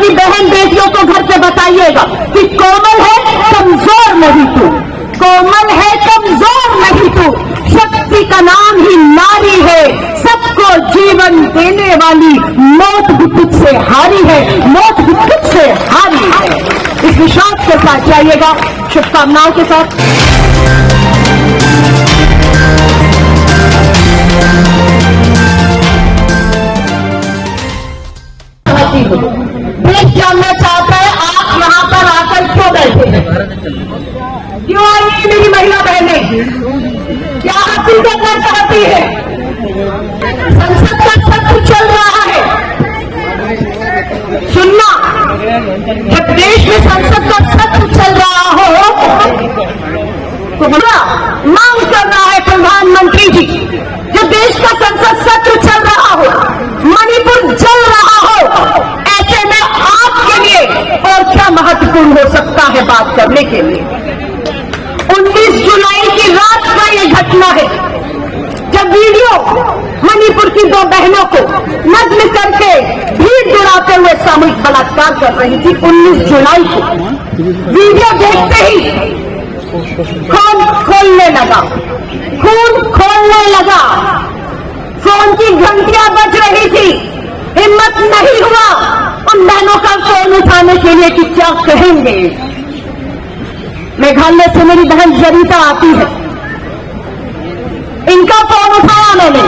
अपनी बहन बेटियों को घर पे बताइएगा कि कोमल है, कमजोर नहीं तू, कोमल है, कमजोर नहीं तू, शक्ति का नाम ही नारी है, सबको जीवन देने वाली, मौत भी तुझसे हारी है, मौत भी तुझसे हारी है। इस विश्वास के साथ जाइएगा, शुभकामनाओं के साथ। देश जानना चाहता है आप यहाँ पर आकर क्यों बैठे हैं, क्यों आई है मेरी महिला बहनें, क्या हासिल करना चाहती है। संसद का सत्र चल रहा है, सुनना, जब देश में संसद का सत्र चल रहा हो तो मांग कर रहा है प्रधानमंत्री जी, जब देश का संसद सत्र चल रहा हो, मणिपुर जल रहा हो, ऐसे में आपके लिए और क्या महत्वपूर्ण हो सकता है बात करने के लिए। 19 जुलाई की रात का ये घटना है जब वीडियो मणिपुर की 2 बहनों को नग्न करके भीड़ दौड़ाते हुए सामूहिक बलात्कार कर रही थी। 19 जुलाई को वीडियो देखते ही खून खोलने लगा, खून खोलने लगा, फोन की घंटियां बज रही थी, हिम्मत नहीं हुआ उन बहनों का फोन उठाने के लिए कि क्या कहेंगे। मेघालय से मेरी बहन जरीता आती है, इनका फोन उठाया मैंने,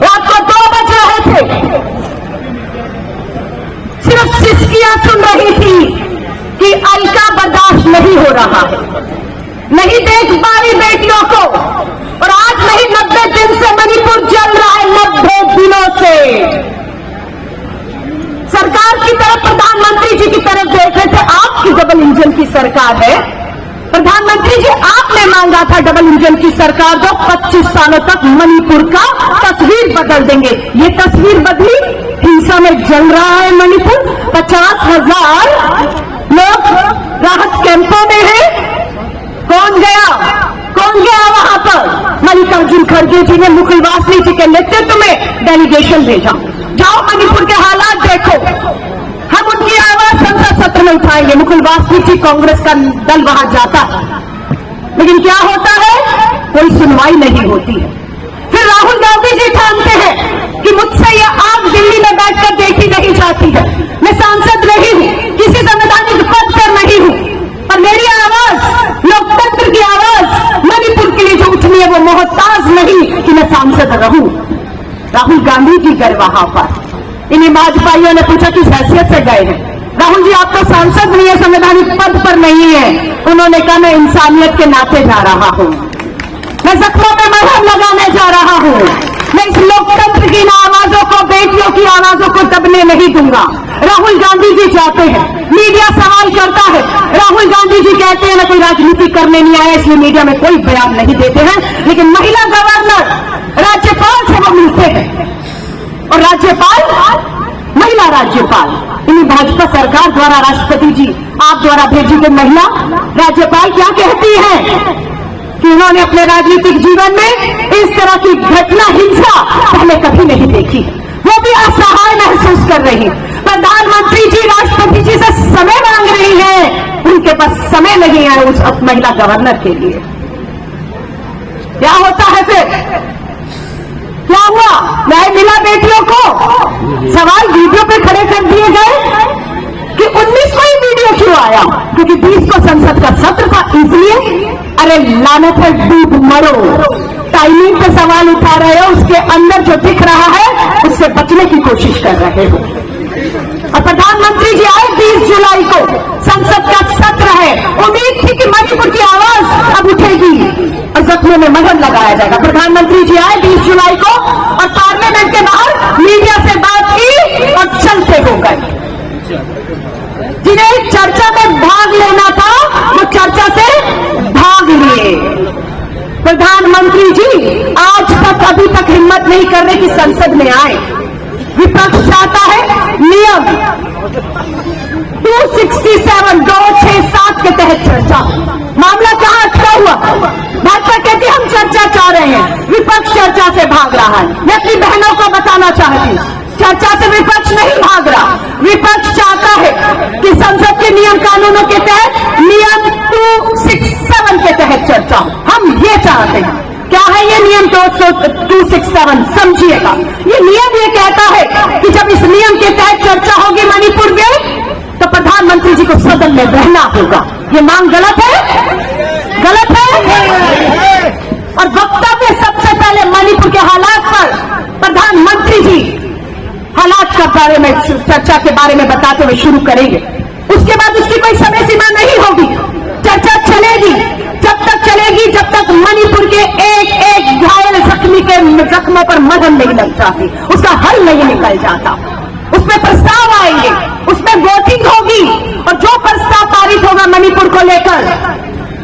रात को 2 बज रहे थे, सिर्फ सिसकियां सुन रही थी कि अलका बर्दाश्त नहीं हो रहा है, नहीं देख पा रही बेटियों को, और आज नहीं 90 दिन से मणिपुर जल रहा है, 90 दिनों से। सरकार की तरफ, प्रधानमंत्री जी की तरफ देख रहे थे, आपकी डबल इंजन की सरकार है, प्रधानमंत्री जी आपने मांगा था डबल इंजन की सरकार जो 25 सालों तक मणिपुर का तस्वीर बदल देंगे। ये तस्वीर बदली, हिंसा में जल रहा है मणिपुर, 50,000 लोग राहत कैंपों में हैं। कौन गया वहां पर? मल्लिकार्जुन खड़गे जी ने मुकुल वासनिक जी के नेतृत्व में डेलीगेशन भेजा, जाओ मणिपुर के हालात देखो, हम उनकी आवाज संसद सत्र में उठाएंगे। मुकुल वासनिक जी, कांग्रेस का दल वहां जाता है, लेकिन क्या होता है, कोई सुनवाई नहीं होती है। फिर राहुल गांधी जी ठानते हैं कि मुझसे यह आग दिल्ली में बैठकर देखी नहीं जाती है, मैं सांसद रही हूं, किसी संवैधानिक पद पर नहीं हूं, पर मेरी आवाज, लोकतंत्र की आवाज मणिपुर के लिए जो उठनी है वो मोहताज नहीं कि मैं सांसद रहूं। राहुल गांधी जी गए वहां पर, इन्हीं भाजपाइयों ने पूछा किस हैसियत से गए हैं। राहुल जी आप तो सांसद नहीं है, संवैधानिक पद पर नहीं है। उन्होंने कहा मैं इंसानियत के नाते जा रहा हूं, मैं जख्मों में मरहम लगाने जा रहा हूं, मैं इस लोकतंत्र की आवाजों को, बेटियों की आवाजों को दबने नहीं दूंगा। राहुल गांधी जी जाते हैं, मीडिया सवाल करता है, राहुल गांधी जी कहते हैं मैं कोई राजनीति करने नहीं आया इसलिए मीडिया में कोई बयान नहीं देते हैं, लेकिन महिला गवर्नर राज्यपाल से वो मिलते हैं, और राज्यपाल, महिला राज्यपाल, इन्हीं भाजपा सरकार द्वारा, राष्ट्रपति जी आप द्वारा भेजी गई महिला राज्यपाल क्या कहती है कि उन्होंने अपने राजनीतिक जीवन में इस तरह की घटना, हिंसा पहले कभी नहीं देखी, वो भी असहाय महसूस कर रही। प्रधानमंत्री जी राष्ट्रपति जी से समय मांग रही है, उनके पास समय नहीं है उस महिला गवर्नर के लिए। क्या होता है फिर, क्या हुआ, न्याय मिला बेटियों को? सवाल वीडियो पे खड़े कर दिए गए कि 19 को ही वीडियो क्यों आया, क्योंकि 20 को संसद का सत्र था, इसलिए। अरे लानत है, डूब मरो, टाइमिंग पे सवाल उठा रहे हो, उसके अंदर जो दिख रहा है उससे बचने की कोशिश कर रहे हो। और प्रधानमंत्री जी आए 20 जुलाई को, संसद का सत्र है, उम्मीद थी कि मणिपुर की आवाज अब उठेगी और जख्मों में मरहम लगाया जाएगा। प्रधानमंत्री जी आए 20 जुलाई को और पार्लियामेंट के बाहर मीडिया से बात की और चलते हो गए। जिन्हें चर्चा में भाग लेना था वो चर्चा से भाग लिए। प्रधानमंत्री जी आज तक, अभी तक हिम्मत नहीं कर रहे कि संसद में आए। विपक्ष चाहता है नियम 267 के तहत चर्चा, मामला कहां अटका हुआ? भाजपा कहती हम चर्चा चाह रहे हैं, विपक्ष चर्चा से भाग रहा है। मैं अपनी बहनों को बताना चाहती हूं, चर्चा से विपक्ष नहीं भाग रहा, विपक्ष चाहता है के नियम कानूनों के तहत नियम 267 के तहत चर्चा हो। हम ये चाहते हैं। क्या है ये नियम 267? समझिएगा। ये नियम ये कहता है कि जब इस नियम के तहत चर्चा होगी मणिपुर में, तो प्रधानमंत्री जी को सदन में रहना होगा। ये मांग गलत है, गलत है। और वक्तव्य सबसे पहले मणिपुर के हालात पर प्रधानमंत्री जी हालात का बारे में, चर्चा के बारे में बताते हुए शुरू करेंगे। उसके बाद उसकी कोई समय सीमा नहीं होगी, चर्चा चलेगी, जब तक चलेगी जब तक मणिपुर के एक एक घायल जख्मी के जख्मों पर मरहम नहीं लग जाती, उसका हल नहीं निकल जाता। उसमें प्रस्ताव आएंगे, उसमें वोटिंग होगी, और जो प्रस्ताव पारित होगा मणिपुर को लेकर,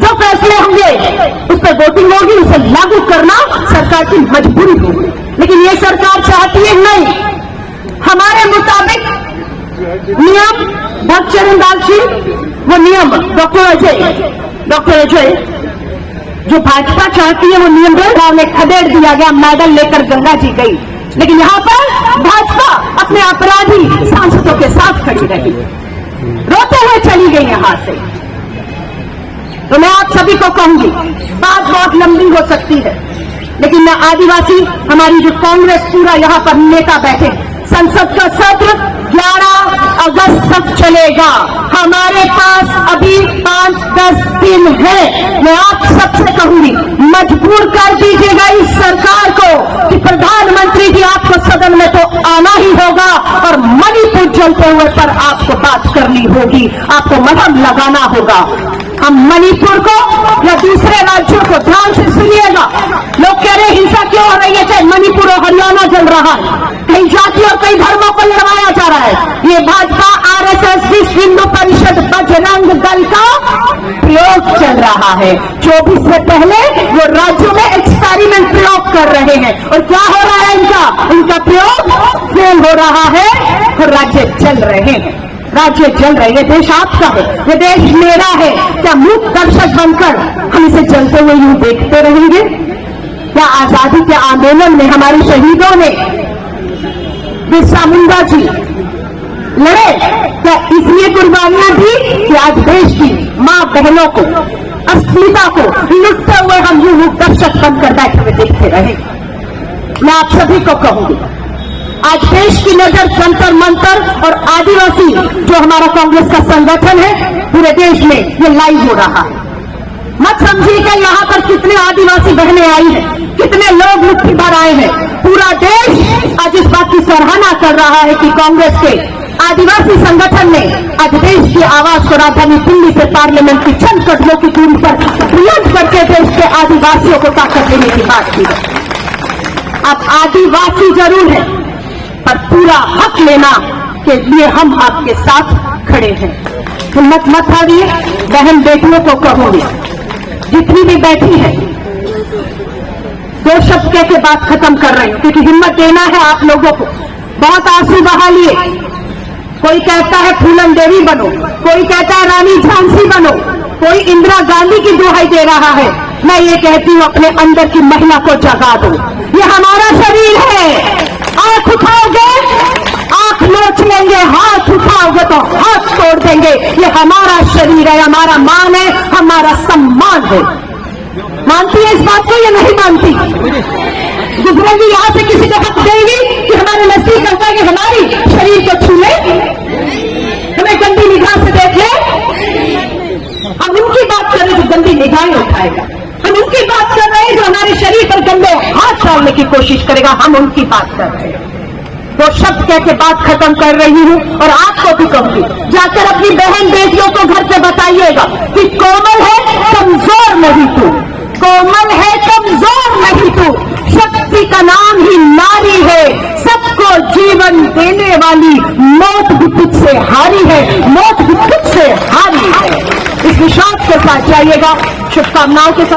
जो फैसले होंगे उस पर वोटिंग होगी, उसे लागू करना सरकार की मजबूरी होगी। लेकिन ये सरकार चाहती है नहीं, हमारे मुताबिक नियम भक्तचरण दास जी, वो नियम डॉक्टर अजय जो भाजपा चाहती है वो नियम ने खदेड़ दिया गया, मेडल लेकर गंगा जी गई। लेकिन यहां पर भाजपा अपने अपराधी सांसदों के साथ खड़ी रही, रोते हुए चली गई यहां से। तो मैं आप सभी को कहूंगी, बात बहुत लंबी हो सकती है, लेकिन मैं आदिवासी, हमारी जो कांग्रेस पूरा यहां पर नेता बैठे, संसद का सत्र 11 अगस्त तक चलेगा। हमारे पास अभी 5-10 दिन है। मैं आप सबसे कहूंगी, मजबूर कर दीजिएगा इस सरकार को कि प्रधानमंत्री जी आपको सदन में तो आना ही होगा, और मणिपुर जलते हुए पर आपको बात करनी होगी, आपको मरहम लगाना होगा। हम मणिपुर को या दूसरे राज्यों को, ध्यान से सुनिएगा, लोग कह रहे हिंसा क्यों हो रही है, चाहे मणिपुर और हरियाणा जल रहा है, कई जाति और कई धर्मों को लड़वाया जा रहा है। ये भाजपा, आरएसएस, विश्व हिंदू परिषद, बजरंग दल का प्रयोग चल रहा है। 24 से पहले वो राज्यों में एक्सपेरिमेंट प्रयोग कर रहे हैं, और क्या हो रहा है इनका प्रयोग फेल हो रहा है, और राज्य चल रहे हैं, राज्य चल रहे। ये देश आपका है, ये देश मेरा है। क्या मूक दर्शक बनकर हम इसे चलते हुए यूं देखते रहेंगे? क्या आजादी के आंदोलन में हमारे शहीदों ने, बिरसा मुंडा जी लड़े, क्या इसलिए कुर्बानियां दी कि आज देश की मां बहनों को, अस्मिता को लुटते हुए हम यूं मूक दर्शक बनकर बैठे हुए देखते रहे? मैं आप सभी को कहूंगी, आज देश की नजर जंतर मंतर और आदिवासी जो हमारा कांग्रेस का संगठन है, पूरे देश में ये लाइव हो रहा है। मत समझिएगा यहां पर कितने आदिवासी बहनें आई हैं, कितने लोग मुट्ठी भर आए हैं। पूरा देश आज इस बात की सराहना कर रहा है कि कांग्रेस के आदिवासी संगठन ने आज देश की आवाज को राजधानी दिल्ली से पार्लियामेंट की चंद कदमों की दूरी पर बुलंद करके देश के आदिवासियों को ताकत देने की बात की है। आप आदिवासी जरूर है, पर पूरा हक लेना के लिए हम आपके साथ खड़े हैं। हिम्मत मत हारिए। बहन बेटियों को कहूंगी, जितनी भी बैठी है, 2 शब्द कह के बात खत्म कर रही हूं, क्योंकि हिम्मत देना है आप लोगों को। बहुत आंसू बहा लिए, कोई कहता है फूलन देवी बनो, कोई कहता है रानी झांसी बनो, कोई इंदिरा गांधी की दुहाई दे रहा है। मैं ये कहती हूं, अपने अंदर की महिला को जगा दो। ये हमारा शरीर है। आंख उठाओगे, आंख नोच लेंगे, हाथ उठाओगे तो हाथ तोड़ देंगे। ये हमारा शरीर है, हमारा मान है, हमारा सम्मान है। मानती है इस बात को या नहीं मानती? गुजरेगी यहां से, किसी को हक देगी कि हमारे नजदीक करता है कि हमारी शरीर को छू ले, हमें गंदी निगाह से देखे? हम उनकी बात कर रहे हैं जो गंदी निगाहें उठाएगा, हम उनकी बात कर रहे हैं जो हमारे शरीर पर गंदे हाथ डालने की कोशिश करेगा, हम उनकी बात कर रहे हैं। 2 शब्द कह के बात खत्म कर रही हूं, और आपको भी कहूंगी, जाकर अपनी बहन बेटियों को घर पे बताइएगा कि कोमल है, कमजोर नहीं तू, कोमल है, कमजोर नहीं तू, शक्ति का नाम ही नारी है, सबको जीवन देने वाली, मौत भी तुझसे हारी है, मौत भी तुझसे हारी है। इस विश्वास के साथ जाइएगा, शुभकामनाओं के साथ।